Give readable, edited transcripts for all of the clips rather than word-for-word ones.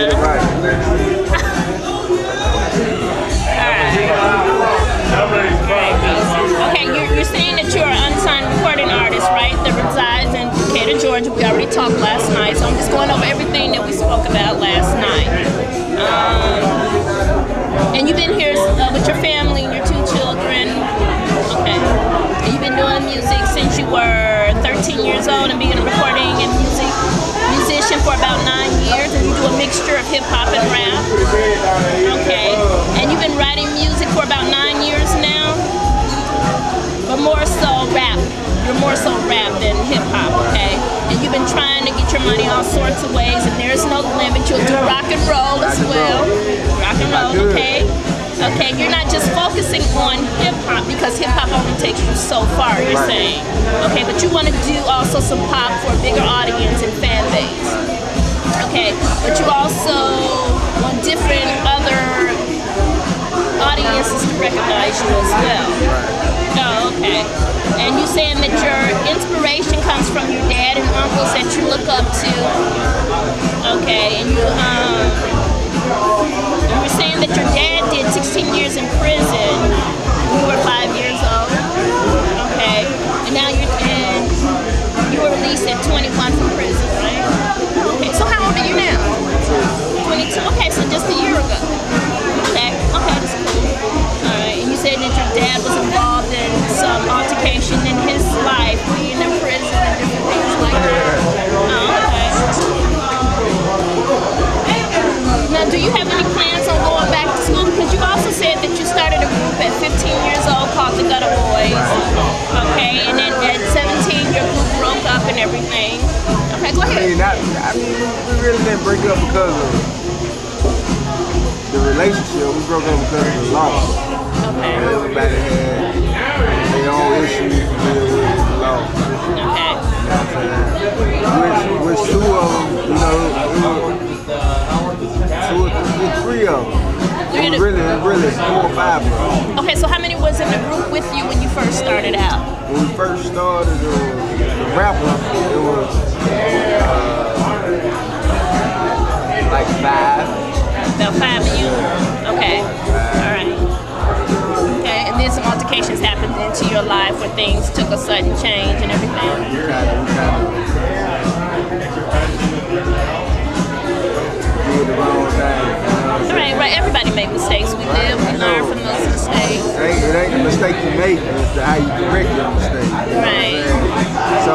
Right. Okay, you're saying that you're an unsigned recording artist, right? That resides in Decatur, Georgia. We already talked last night, so I'm just going over everything that we spoke about last night. And you've been here with your family and your 2 children. Okay. And you've been doing music since you were 13 years old and being a recording and musician for about 9 years, and you do a mixture of hip hop and rap. Okay. And you've been writing music for about 9 years now, but more so rap. You're more so rap than hip hop, okay? And you've been trying to get your money all sorts of ways, and there's no limit. You'll do rock and roll as well. Rock and roll, okay? Okay, you're not just focusing on hip hop because hip hop only takes you so far, you're saying. Okay, but you want to do also some pop for a bigger audience and fan base. Okay, but you also want different other audiences to recognize you as well. Oh, okay. And you saying that your inspiration comes from your dad and uncles that you look up to. Okay, and you were saying that your dad did 16 years in prison when you were 5 years old. Okay, and now you were released at 21 from prison, right? Okay, so how old are you now? 22. Okay, so just a year ago. Okay, that's cool. All right, and you said that your dad was involved in some altercation in his life, being in prison and different things like that. Oh, okay. Now, do you have any plans on going back to school? Because you also said that you started a group at 15 years old called the Gutter Boys. Okay, and then at 17 your group broke up and everything. Okay, go ahead. I mean, we really didn't break up because of the relationship. We broke up because of the law. Okay. Everybody had their own issues to deal with the law. Okay. Which 2 of them, you know, three of them. Really 4 or 5 of them. Okay, so how many was in the group with you when you first started out? When we first started the rapper, it was like 5. About 5 of you? Okay. Alright. Okay, and then some altercations happened into your life where things took a sudden change and everything? Right. Everybody make mistakes. We live, we learn from those mistakes. It ain't the mistake you make, it's how you correct your mistake. Right. So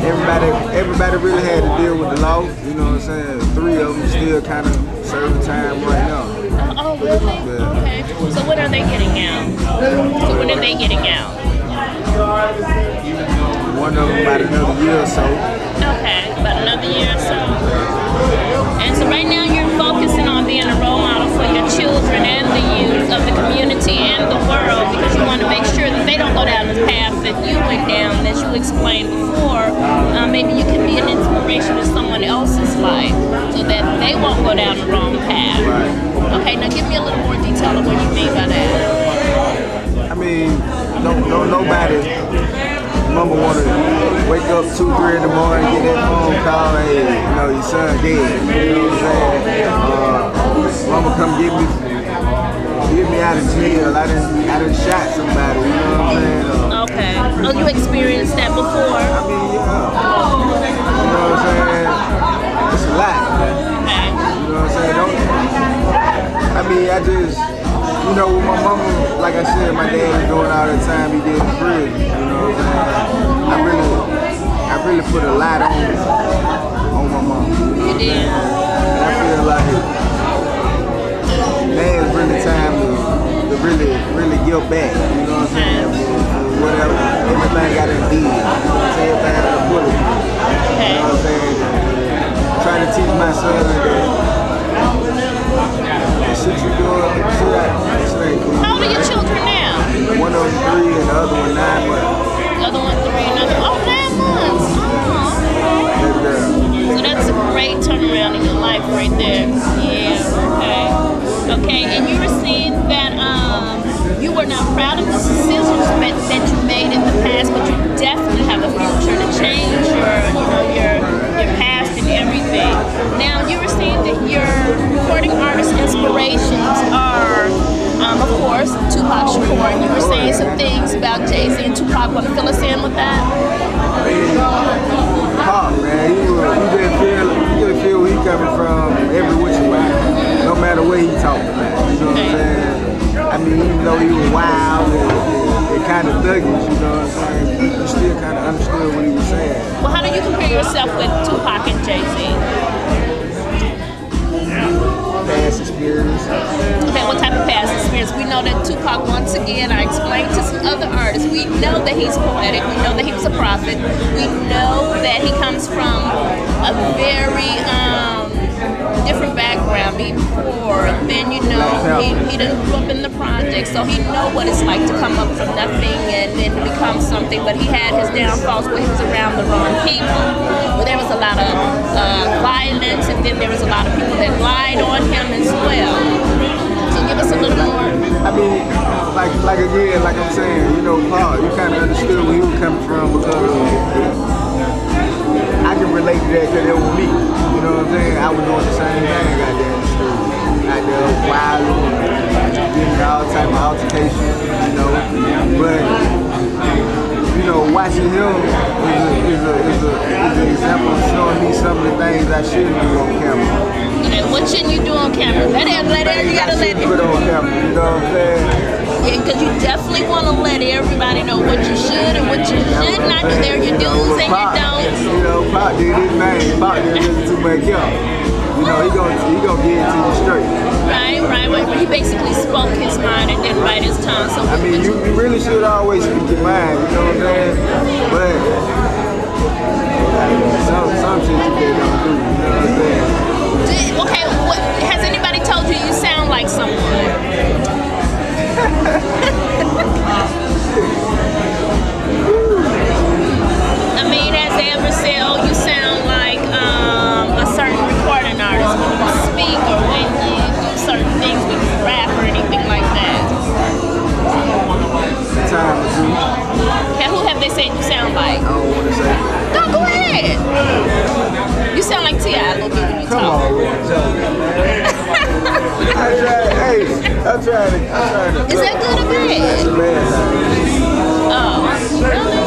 everybody really had to deal with the law, you know what I'm saying? 3 of them still kind of serving time right now. Oh, really? Yeah. Okay. So when are they getting out? One of them about another year or so. Okay, about another year or so. And so right now you're focusing on being a role model for your children and the youth of the community and the world, because you want to make sure that they don't go down the path that you went down, as you explained before. Maybe you can be an inspiration to someone else's life so that they won't go down the wrong path. Okay, now give me a little more detail of what you mean by that. I mean, nobody, mama want to wake up 2, 3 in the morning, get that phone call, hey, you know, your son dead. You know what I'm saying? Mama come get me out of jail. I done shot somebody, you know what I'm saying? Okay. Oh, you experienced that before? I mean, yeah. You know what I'm saying? It's a lot. Okay. You know what I'm saying? I mean, I just, you know, with my mama, like I said, my dad was doing all the time he did in prison, you know what I'm saying? I really put a lot on my mama. You did? And I feel like now it's really time to really give back, you know what I'm saying? For whatever, everything got a deed, you know what I'm saying? Everything got a bullet, you know what I'm saying? Trying to teach my son that shit you doing, shit ain't cool. How old are your children now? One of them 3 and the other one 9 months. The other one 3 and the other 9 months. Oh, okay. So that's a great turnaround in your life right there. Yeah, okay. Okay, and you were saying that you were not proud of the decisions that you made in the past, but you definitely have a future to change your past and everything. everything. Now, you were saying that your recording artist inspirations are, of course, Tupac Shakur. And you were saying some things about Jay-Z and Tupac. Want to fill us in with that? Pop, man, you could feel where he coming from every which way, no matter where he talking, man. You know what I'm saying? I mean, even though he was wild and kind of thuggish, you know what I'm saying, you still kind of understood what he was saying. Well, how do you compare yourself with Tupac and Jay-Z? Past experience. Okay, what type of past experience? We know that Tupac, once again, I explained to some other artists, we know that he's poetic, we know that he was a prophet, we know that he comes from a very different background, being poor, then you know, he done grew up in the projects, so he know what it's like to come up from nothing and then to become something, but he had his downfalls where he was around the wrong people, where there was a lot of violence, and then there was a lot of people that lied on him as well. So give us a little more. I mean, like again, like I'm saying, you know, Paul, you kind of understood where he was coming from because I can relate to that because it was me. You know what I'm saying? I was doing the same thing out there in the street. Out there wilding, getting all type of altercations, you know. But, you know, watching him is an example of showing me some of the things I shouldn't do on camera. Okay, what shouldn't you do on camera? You gotta let it. Put on camera, you know what I'm saying? Yeah, because you definitely want to let everybody know what you should and what you should not do. There are your do's and your don'ts. You know, Pop did his name. Pop didn't listen too much up. You know, he gonna get it to you straight. Right. He basically spoke his mind and didn't bite his tongue. So I mean, you really should always speak your mind. You know what I'm saying? But some shit you just don't do. You know what I'm saying? Okay, has anybody told you you sound like someone? I mean, has they ever said, oh, you sound like a certain recording artist when you speak or when you do certain things when you rap or anything like that? Time or two. Okay, who have they said you sound like? I don't want to say. No, go ahead. You sound like T.I. a little bit when you talk. Come on, I'm trying to. Is that good or bad? That's a bad thing. Oh, really?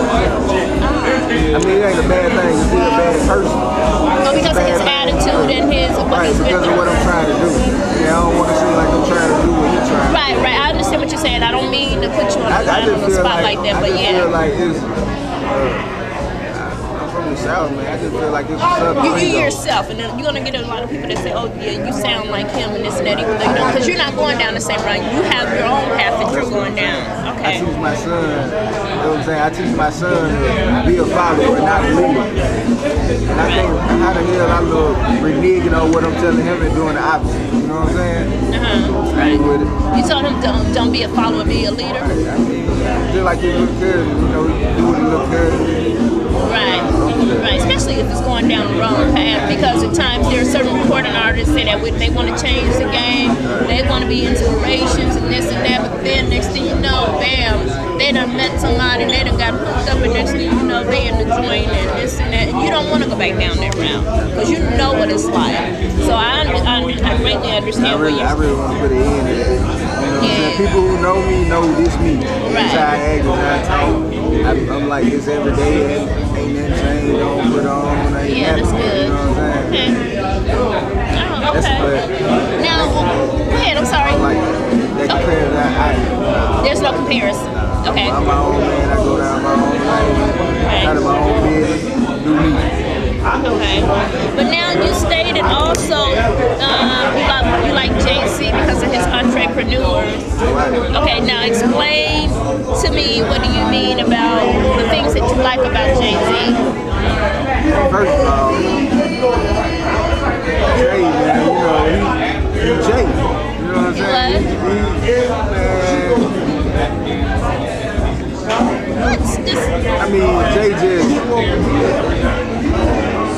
I mean, it ain't a bad thing to be a bad person. Oh, because of his attitude and his what he's because of what I'm trying to do. Yeah, I don't want to seem like I'm trying to do what he's trying to do. Right. I understand what you're saying. I don't mean to put you on the spot like that, but yeah. I feel like it's. I'm from the South, man. I just feel like it's a Southern You thing, yourself, and then you're gonna get a lot of people that say, "Oh, yeah, you sound like him," and this and that, even though you don't, because you're not going down the same route. You have your own path that you're going down. Okay. I teach my son. You know what I'm saying? I teach my son to be a follower, not a leader. And I think how the hell I look reneging on what I'm telling him and doing the opposite. You know what I'm saying? Right. With it. You told him don't be a follower, be a leader. I mean, just like your little cousin, you know, do what your little cousin. Right. Especially if it's going down the wrong path, because at times there are certain recording artists say that they want to change the game, they want to be inspirations and this and that, but then next thing you know, bam, they done met somebody, they done got hooked up, and next thing you know, they in the joint and this and that, and you don't want to go back down that route, because you know what it's like. So I greatly understand where you're. I really want to put an end to that. You know what I'm saying? People who know me know this me. That's how I act, that's how I talk. I'm like this every day, and ain't nothing changed, don't put on, ain't Yeah, that's good. You know what I'm saying? Okay. Oh, okay. Now, go ahead, I'm sorry. Like, that comparison, there's no comparison. Okay. I'm my own man, I go down my own lane, out of my own business, do me. Okay. But now you stated also you like Jay-Z because of his entrepreneurs. Okay, now explain to me what do you mean about the things that you like about Jay-Z? First of all, Jay, man, you know, he's Jay. You know what I'm saying? What's this? I mean, Jay just...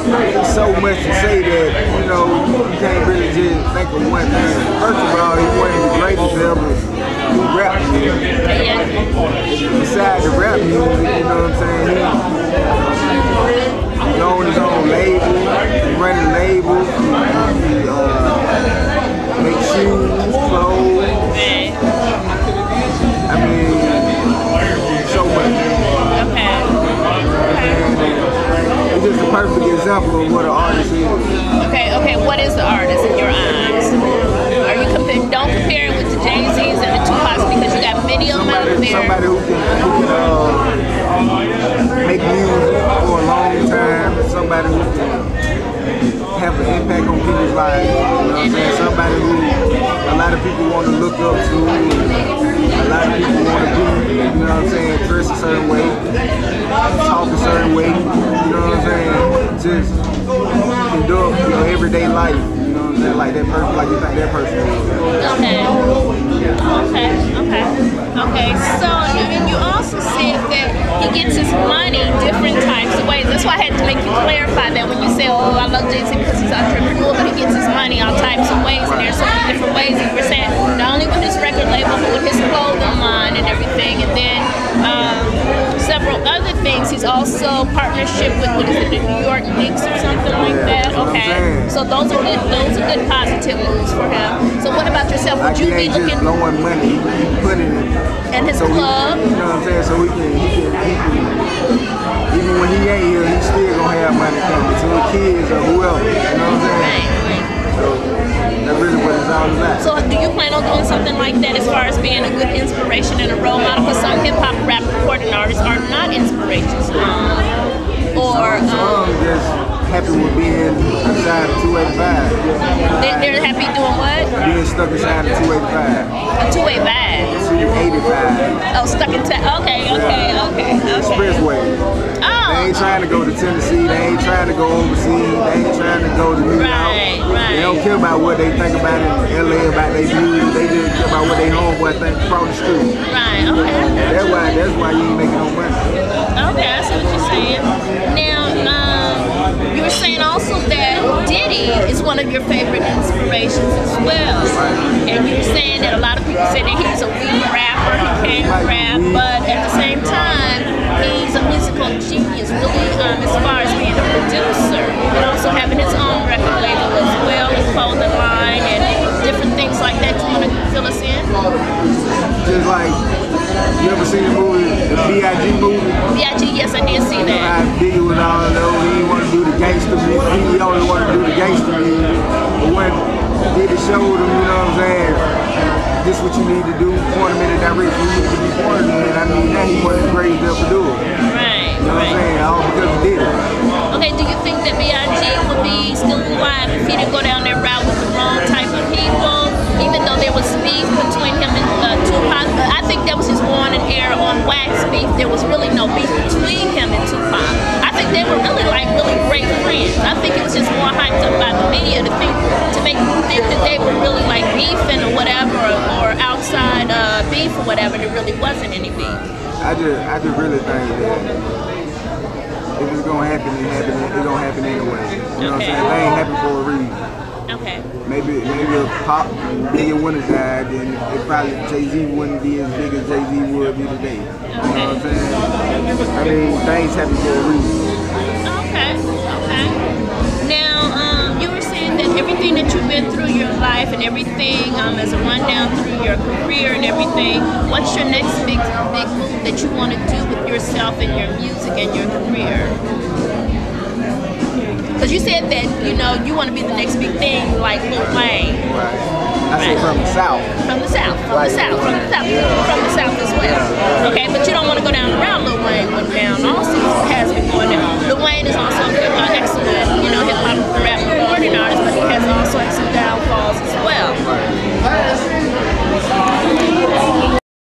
There's so much to say that, you know, you can't really just think of one thing. First of all, he's one of the greatest ever who rap music. Besides the rap music, you know what I'm saying? He owns his own label, he running labels. Make shoes, clothes. Okay. I mean, so much. Okay. It's just a perfect example of what an artist is. Okay, what is the artist in your eyes? Are you comparing? Don't compare it with the Jay-Z's and the Tupacs because you got many of them out there. Somebody who can make music for a long time. Somebody who can have an impact on people's lives. You know what I'm saying? Somebody who a lot of people want to look up to. A lot of people want to be, you know what I'm saying, dress a certain way, talk a certain way, you know what I'm saying? Just conduct your everyday life, you know what I'm saying? Like that person, like you think that person is. Okay. So, and you also said that he gets his money different types of ways. That's why I had to make you clarify that when you say, oh, I love Jay-Z because he's an entrepreneur, but he gets his money all types of ways, and there's so many different ways. And you were saying not only with his record label, but with his clothing line and everything, and then several other things. He's also partnership with what is it, the New York Knicks or something like that. Okay, so those are good positive moves for him. So what about yourself? Would you be looking? Just blowing money, he putting it. And his so club. You know what I'm saying? So he can even when he ain't here, he still gonna have money coming to his kids or whoever. You know what I'm saying? Right. So that's really what it's all about. So do you plan on doing something like that as far as being a good inspiration and a role model? Because some hip hop, rap, recording artists are not inspirations. Some just happy with being inside of 285. They're happy doing what? Being stuck inside of 285. A 285. 285. Oh, stuck in okay. Expressway. Oh. They ain't trying to go to Tennessee. They ain't trying to go overseas. They ain't trying to go to New York. Right. They don't care about what they think about in LA, about their music. They just care about what their homeboy think across the street. Right, okay. That's why you ain't making no money. Okay, I see what you're saying. Now, you were saying also that Diddy is one of your favorite inspirations as well. And you were saying that a lot of people say that he's a weak rapper, he can't rap, but at the same time, he's a musical genius, really, as far as being a producer, and also having his own record label as well, his clothing line, and different things like that. You want to fill us in? Just like, you ever seen the movie, the B.I.G. movie? B.I.G., yes, I did see that. How Biggie was all alone, he didn't want to do the gangster music, he only wanted to do the gangster music. But when Diddy showed him, you know what I'm saying, this is what you need to do, point him in the direction you need to be pointed in. I mean, now he wasn't crazy enough to do it. Right, you know what I'm saying, all because of Diddy. Okay, do you think that B.I.G. would be still alive if he didn't go down that route with the wrong type of people? Even though there was beef between him and Tupac, I think that was just one and air on wax beef. There was really no beef between him and Tupac. I think they were really great friends. I think it was just more hyped up by the media to make you think that they were really like beefing or whatever, or outside beef or whatever. There really wasn't any beef. I just really think that if it's gonna happen, it's gonna happen anyway. You know what I'm saying? They ain't happen for a reason. Okay. Maybe if Pop and Biggie wouldn't have died, then it probably Jay-Z wouldn't be as big as Jay-Z would be today. You know what I'm saying? I mean, things happen for a reason. Okay. Now, you were saying that everything that you've been through your life and everything, as a rundown through your career and everything, what's your next big move that you want to do with yourself and your music and your career? Because you said that, you want to be the next big thing like Lil Wayne. Right. I said from the South. From the South as well. Okay, but you don't want to go down the route Lil Wayne went down